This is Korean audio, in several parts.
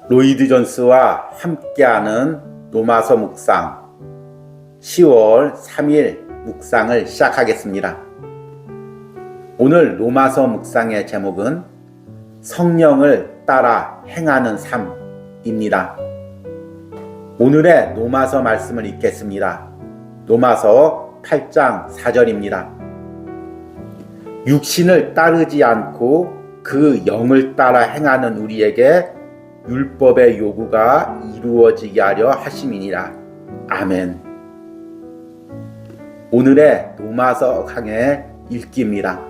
로이드 존스와 함께하는 로마서 묵상 10월 3일 묵상을 시작하겠습니다. 오늘 로마서 묵상의 제목은 성령을 따라 행하는 삶입니다. 오늘의 로마서 말씀을 읽겠습니다. 로마서 8장 4절입니다. 육신을 따르지 않고 그 영을 따라 행하는 우리에게 율법의 요구가 이루어지게 하려 하심이니라. 아멘. 오늘의 로마서 강의 읽기입니다.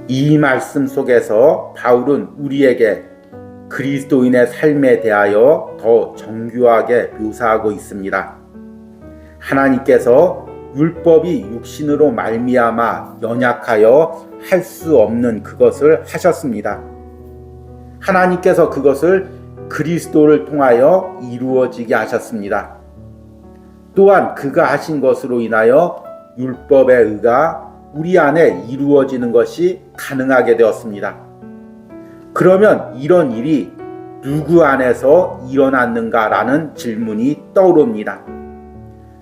이 말씀 속에서 바울은 우리에게 그리스도인의 삶에 대하여 더 정교하게 묘사하고 있습니다. 하나님께서 율법이 육신으로 말미암아 연약하여 할 수 없는 그것을 하셨습니다. 하나님께서 그것을 그리스도를 통하여 이루어지게 하셨습니다. 또한 그가 하신 것으로 인하여 율법의 의가 우리 안에 이루어지는 것이 가능하게 되었습니다. 그러면 이런 일이 누구 안에서 일어났는가라는 질문이 떠오릅니다.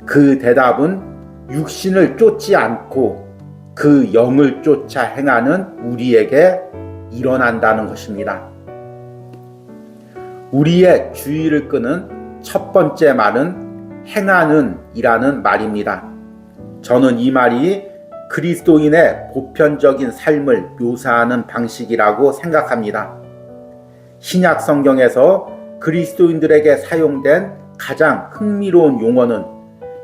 그 대답은 육신을 쫓지 않고 그 영을 쫓아 행하는 우리에게 일어난다는 것입니다. 우리의 주의를 끄는 첫 번째 말은 행하는 이라는 말입니다. 저는 이 말이 그리스도인의 보편적인 삶을 묘사하는 방식이라고 생각합니다. 신약 성경에서 그리스도인들에게 사용된 가장 흥미로운 용어는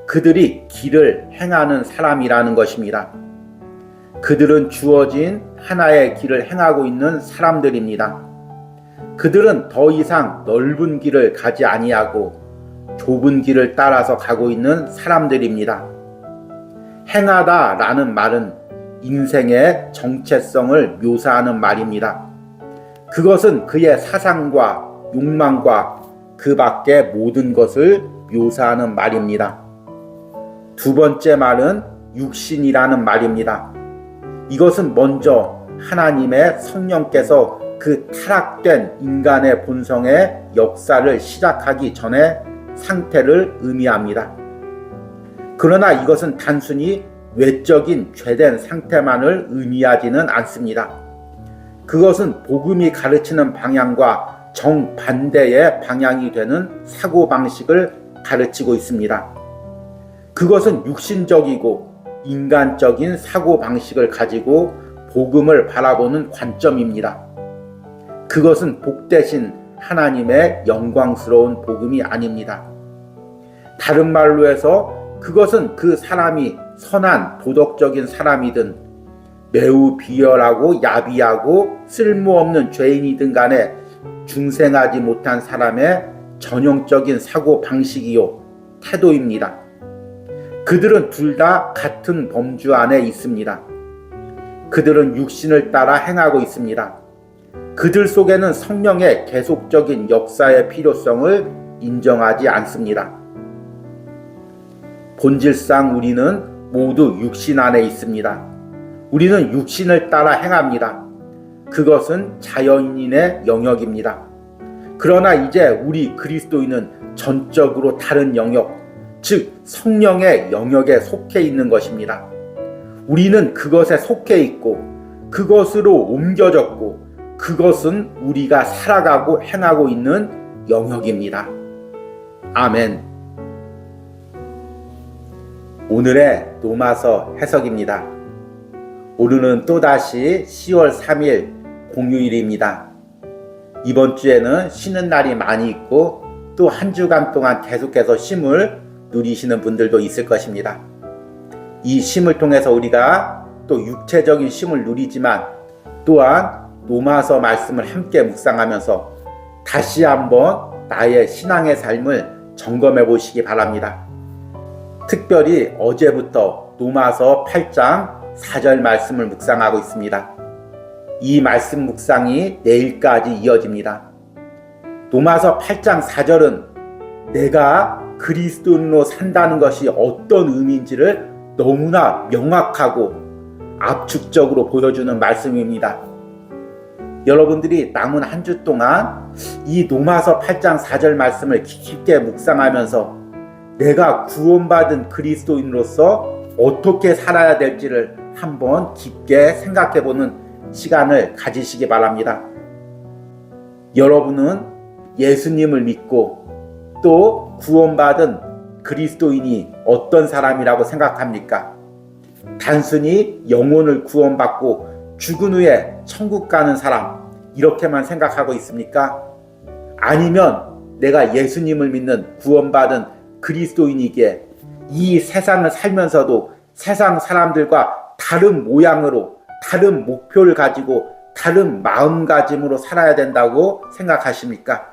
그들이 길을 행하는 사람이라는 것입니다. 그들은 주어진 하나의 길을 행하고 있는 사람들입니다. 그들은 더 이상 넓은 길을 가지 아니하고 좁은 길을 따라서 가고 있는 사람들입니다. 행하다라는 말은 인생의 정체성을 묘사하는 말입니다. 그것은 그의 사상과 욕망과 그 밖의 모든 것을 묘사하는 말입니다. 두 번째 말은 육신이라는 말입니다. 이것은 먼저 하나님의 성령께서 그 타락된 인간의 본성의 역사를 시작하기 전의 상태를 의미합니다. 그러나 이것은 단순히 외적인 죄된 상태만을 의미하지는 않습니다. 그것은 복음이 가르치는 방향과 정반대의 방향이 되는 사고방식을 가르치고 있습니다. 그것은 육신적이고 인간적인 사고방식을 가지고 복음을 바라보는 관점입니다. 그것은 복되신 하나님의 영광스러운 복음이 아닙니다. 다른 말로 해서 그것은 그 사람이 선한 도덕적인 사람이든 매우 비열하고 야비하고 쓸모없는 죄인이든 간에 중생하지 못한 사람의 전형적인 사고방식이요 태도입니다. 그들은 둘 다 같은 범주 안에 있습니다. 그들은 육신을 따라 행하고 있습니다. 그들 속에는 성령의 계속적인 역사의 필요성을 인정하지 않습니다. 본질상 우리는 모두 육신 안에 있습니다. 우리는 육신을 따라 행합니다. 그것은 자연인의 영역입니다. 그러나 이제 우리 그리스도인은 전적으로 다른 영역, 즉 성령의 영역에 속해 있는 것입니다. 우리는 그것에 속해 있고 그것으로 옮겨졌고 그것은 우리가 살아가고 행하고 있는 영역입니다. 아멘. 오늘의 로마서 해석입니다. 오늘은 또다시 10월 3일 공휴일입니다. 이번 주에는 쉬는 날이 많이 있고 또 한 주간 동안 계속해서 쉼을 누리시는 분들도 있을 것입니다. 이 쉼을 통해서 우리가 또 육체적인 쉼을 누리지만 또한 로마서 말씀을 함께 묵상하면서 다시 한번 나의 신앙의 삶을 점검해 보시기 바랍니다. 특별히 어제부터 로마서 8장 4절 말씀을 묵상하고 있습니다. 이 말씀 묵상이 내일까지 이어집니다. 로마서 8장 4절은 내가 그리스도인으로 산다는 것이 어떤 의미인지를 너무나 명확하고 압축적으로 보여주는 말씀입니다. 여러분들이 남은 한 주 동안 이 로마서 8장 4절 말씀을 깊게 묵상하면서 내가 구원받은 그리스도인으로서 어떻게 살아야 될지를 한번 깊게 생각해보는 시간을 가지시기 바랍니다. 여러분은 예수님을 믿고 또 구원받은 그리스도인이 어떤 사람이라고 생각합니까? 단순히 영혼을 구원받고 죽은 후에 천국 가는 사람 이렇게만 생각하고 있습니까? 아니면 내가 예수님을 믿는 구원받은 그리스도인이기에 이 세상을 살면서도 세상 사람들과 다른 모양으로 다른 목표를 가지고 다른 마음가짐으로 살아야 된다고 생각하십니까?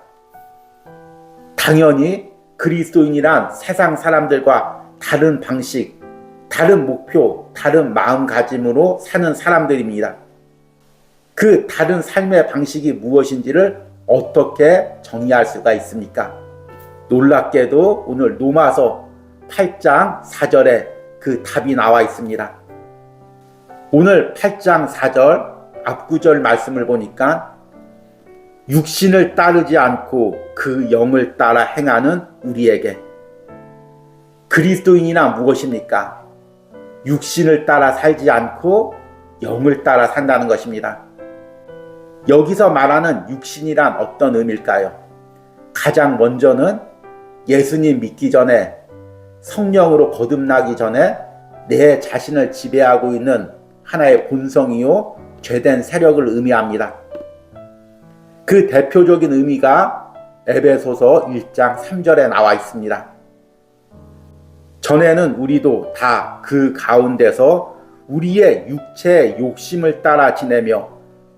당연히 그리스도인이란 세상 사람들과 다른 방식, 다른 목표, 다른 마음가짐으로 사는 사람들입니다. 그 다른 삶의 방식이 무엇인지를 어떻게 정의할 수가 있습니까? 놀랍게도 오늘 로마서 8장 4절에 그 답이 나와 있습니다. 오늘 8장 4절 앞구절 말씀을 보니까 육신을 따르지 않고 그 영을 따라 행하는 우리에게, 그리스도인이나 무엇입니까? 육신을 따라 살지 않고 영을 따라 산다는 것입니다. 여기서 말하는 육신이란 어떤 의미일까요? 가장 먼저는 예수님 믿기 전에, 성령으로 거듭나기 전에 내 자신을 지배하고 있는 하나의 본성이요 죄된 세력을 의미합니다. 그 대표적인 의미가 에베소서 1장 3절에 나와 있습니다. 전에는 우리도 다 그 가운데서 우리의 육체의 욕심을 따라 지내며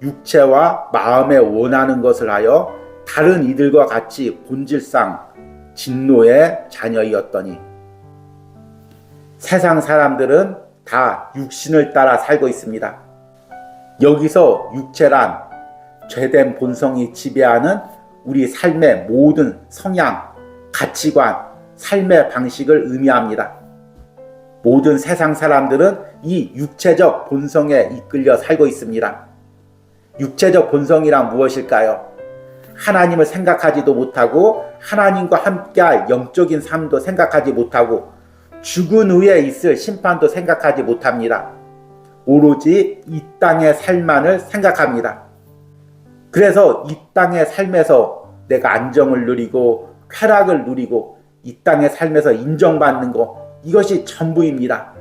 육체와 마음에 원하는 것을 하여 다른 이들과 같이 본질상 진노의 자녀이었더니, 세상 사람들은 다 육신을 따라 살고 있습니다. 여기서 육체란 죄된 본성이 지배하는 우리 삶의 모든 성향, 가치관, 삶의 방식을 의미합니다. 모든 세상 사람들은 이 육체적 본성에 이끌려 살고 있습니다. 육체적 본성이란 무엇일까요? 하나님을 생각하지도 못하고 하나님과 함께할 영적인 삶도 생각하지 못하고 죽은 후에 있을 심판도 생각하지 못합니다. 오로지 이 땅의 삶만을 생각합니다. 그래서 이 땅의 삶에서 내가 안정을 누리고 쾌락을 누리고 이 땅의 삶에서 인정받는 것, 이것이 전부입니다.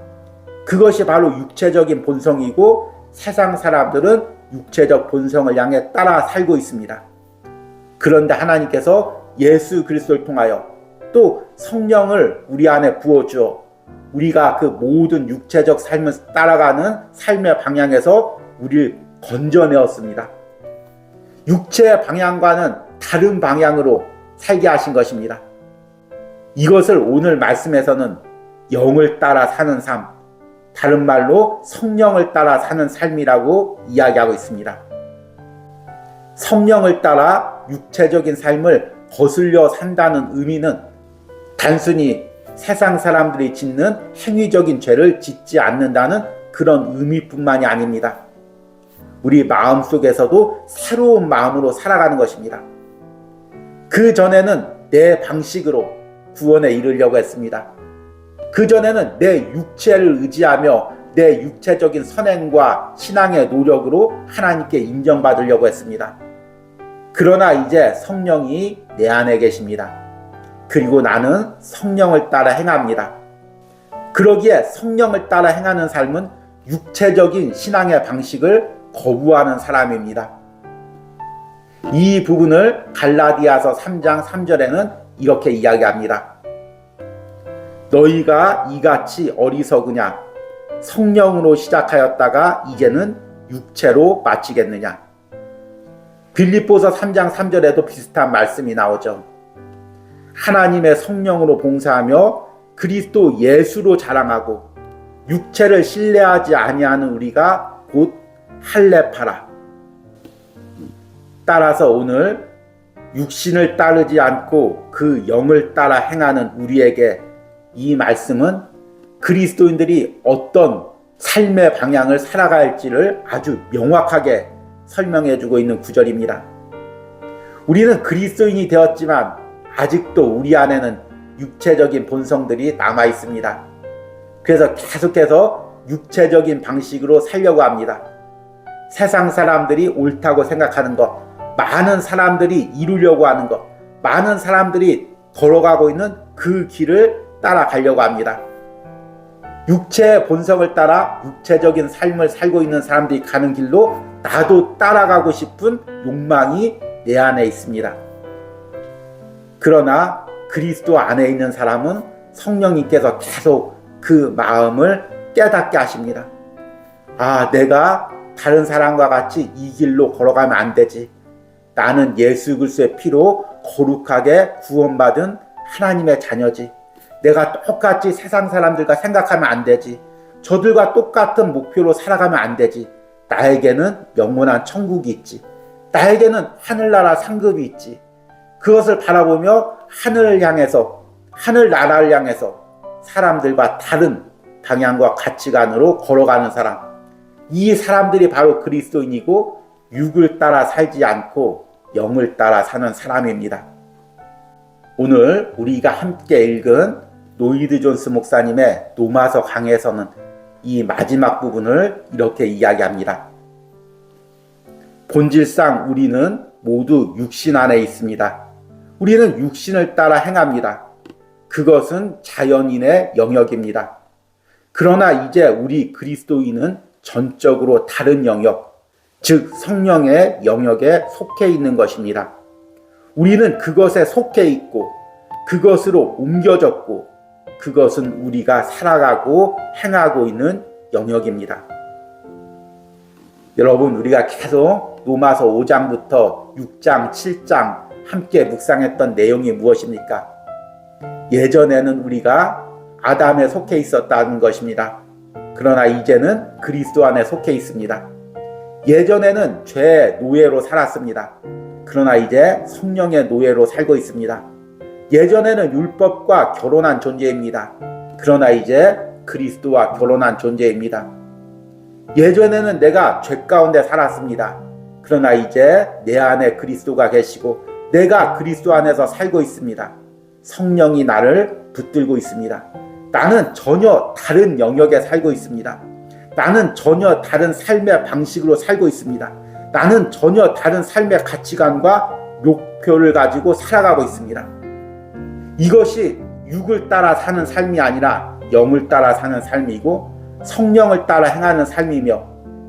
그것이 바로 육체적인 본성이고 세상 사람들은 육체적 본성을 향해 따라 살고 있습니다. 그런데 하나님께서 예수 그리스도를 통하여 또 성령을 우리 안에 부어주어 우리가 그 모든 육체적 삶을 따라가는 삶의 방향에서 우리를 건져내었습니다. 육체의 방향과는 다른 방향으로 살게 하신 것입니다. 이것을 오늘 말씀에서는 영을 따라 사는 삶, 다른 말로 성령을 따라 사는 삶이라고 이야기하고 있습니다. 성령을 따라 육체적인 삶을 거슬려 산다는 의미는 단순히 세상 사람들이 짓는 행위적인 죄를 짓지 않는다는 그런 의미뿐만이 아닙니다. 우리 마음속에서도 새로운 마음으로 살아가는 것입니다. 그 전에는 내 방식으로 구원에 이르려고 했습니다. 그 전에는 내 육체를 의지하며 내 육체적인 선행과 신앙의 노력으로 하나님께 인정받으려고 했습니다. 그러나 이제 성령이 내 안에 계십니다. 그리고 나는 성령을 따라 행합니다. 그러기에 성령을 따라 행하는 삶은 육체적인 신앙의 방식을 거부하는 사람입니다. 이 부분을 갈라디아서 3장 3절에는 이렇게 이야기합니다. 너희가 이같이 어리석으냐? 성령으로 시작하였다가 이제는 육체로 마치겠느냐? 빌립보서 3장 3절에도 비슷한 말씀이 나오죠. 하나님의 성령으로 봉사하며 그리스도 예수로 자랑하고 육체를 신뢰하지 아니하는 우리가 곧 할례파라. 따라서 오늘 육신을 따르지 않고 그 영을 따라 행하는 우리에게 이 말씀은 그리스도인들이 어떤 삶의 방향을 살아갈지를 아주 명확하게 설명해주고 있는 구절입니다. 우리는 그리스도인이 되었지만 아직도 우리 안에는 육체적인 본성들이 남아 있습니다. 그래서 계속해서 육체적인 방식으로 살려고 합니다. 세상 사람들이 옳다고 생각하는 것, 많은 사람들이 이루려고 하는 것, 많은 사람들이 걸어가고 있는 그 길을 따라가려고 합니다. 육체의 본성을 따라 육체적인 삶을 살고 있는 사람들이 가는 길로 나도 따라가고 싶은 욕망이 내 안에 있습니다. 그러나 그리스도 안에 있는 사람은 성령님께서 계속 그 마음을 깨닫게 하십니다. 아, 내가 다른 사람과 같이 이 길로 걸어가면 안 되지. 나는 예수 그리스도의 피로 거룩하게 구원받은 하나님의 자녀지. 내가 똑같이 세상 사람들과 생각하면 안 되지. 저들과 똑같은 목표로 살아가면 안 되지. 나에게는 영원한 천국이 있지. 나에게는 하늘나라 상급이 있지. 그것을 바라보며 하늘을 향해서, 하늘나라를 향해서 사람들과 다른 방향과 가치관으로 걸어가는 사람. 이 사람들이 바로 그리스도인이고 육을 따라 살지 않고 영을 따라 사는 사람입니다. 오늘 우리가 함께 읽은 로이드 존스 목사님의 로마서 강해에서는 이 마지막 부분을 이렇게 이야기합니다. 본질상 우리는 모두 육신 안에 있습니다. 우리는 육신을 따라 행합니다. 그것은 자연인의 영역입니다. 그러나 이제 우리 그리스도인은 전적으로 다른 영역, 즉 성령의 영역에 속해 있는 것입니다. 우리는 그것에 속해 있고 그것으로 옮겨졌고 그것은 우리가 살아가고 행하고 있는 영역입니다. 여러분, 우리가 계속 로마서 5장부터 6장, 7장 함께 묵상했던 내용이 무엇입니까? 예전에는 우리가 아담에 속해 있었다는 것입니다. 그러나 이제는 그리스도 안에 속해 있습니다. 예전에는 죄의 노예로 살았습니다. 그러나 이제 성령의 노예로 살고 있습니다. 예전에는 율법과 결혼한 존재입니다. 그러나 이제 그리스도와 결혼한 존재입니다. 예전에는 내가 죄 가운데 살았습니다. 그러나 이제 내 안에 그리스도가 계시고 내가 그리스도 안에서 살고 있습니다. 성령이 나를 붙들고 있습니다. 나는 전혀 다른 영역에 살고 있습니다. 나는 전혀 다른 삶의 방식으로 살고 있습니다. 나는 전혀 다른 삶의 가치관과 목표를 가지고 살아가고 있습니다. 이것이 육을 따라 사는 삶이 아니라 영을 따라 사는 삶이고 성령을 따라 행하는 삶이며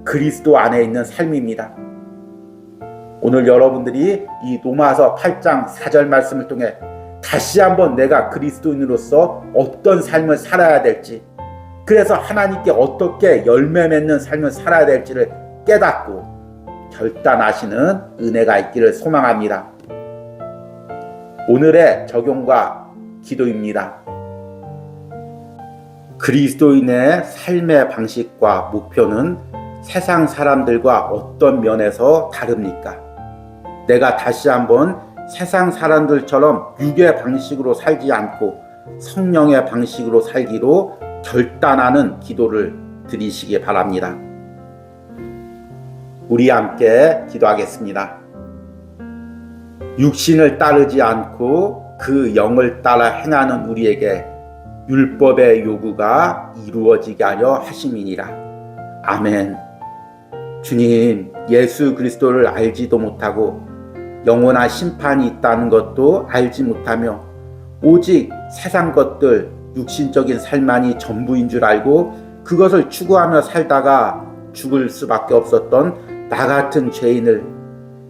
그리스도 안에 있는 삶입니다. 오늘 여러분들이 이 로마서 8장 4절 말씀을 통해 다시 한번 내가 그리스도인으로서 어떤 삶을 살아야 될지, 그래서 하나님께 어떻게 열매 맺는 삶을 살아야 될지를 깨닫고 결단하시는 은혜가 있기를 소망합니다. 오늘의 적용과 기도입니다. 그리스도인의 삶의 방식과 목표는 세상 사람들과 어떤 면에서 다릅니까? 내가 다시 한번 세상 사람들처럼 육의 방식으로 살지 않고 성령의 방식으로 살기로 결단하는 기도를 드리시기 바랍니다. 우리 함께 기도하겠습니다. 육신을 따르지 않고 그 영을 따라 행하는 우리에게 율법의 요구가 이루어지게 하려 하심이니라. 아멘. 주님, 예수 그리스도를 알지도 못하고 영원한 심판이 있다는 것도 알지 못하며 오직 세상 것들, 육신적인 삶만이 전부인 줄 알고 그것을 추구하며 살다가 죽을 수밖에 없었던 나 같은 죄인을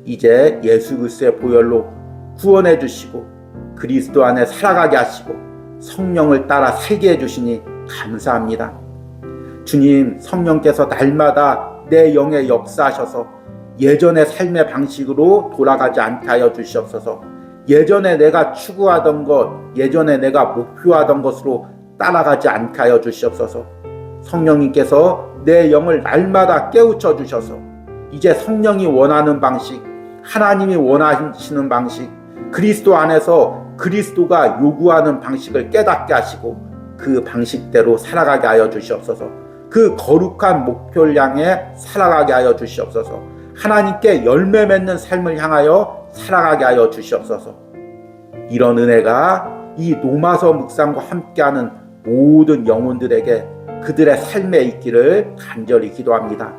이제 예수 그리스도의 보혈로 구원해 주시고 그리스도 안에 살아가게 하시고 성령을 따라 살게 해주시니 감사합니다. 주님, 성령께서 날마다 내 영에 역사하셔서 예전의 삶의 방식으로 돌아가지 않게 하여 주시옵소서. 예전에 내가 추구하던 것, 예전에 내가 목표하던 것으로 따라가지 않게 하여 주시옵소서. 성령님께서 내 영을 날마다 깨우쳐 주셔서 이제 성령이 원하는 방식, 하나님이 원하시는 방식, 그리스도 안에서 그리스도가 요구하는 방식을 깨닫게 하시고 그 방식대로 살아가게 하여 주시옵소서. 그 거룩한 목표를 향해 살아가게 하여 주시옵소서. 하나님께 열매 맺는 삶을 향하여 살아가게 하여 주시옵소서. 이런 은혜가 이 노마서 묵상과 함께하는 모든 영혼들에게 그들의 삶에 있기를 간절히 기도합니다.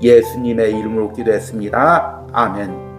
예수님의 이름으로 기도했습니다. 아멘.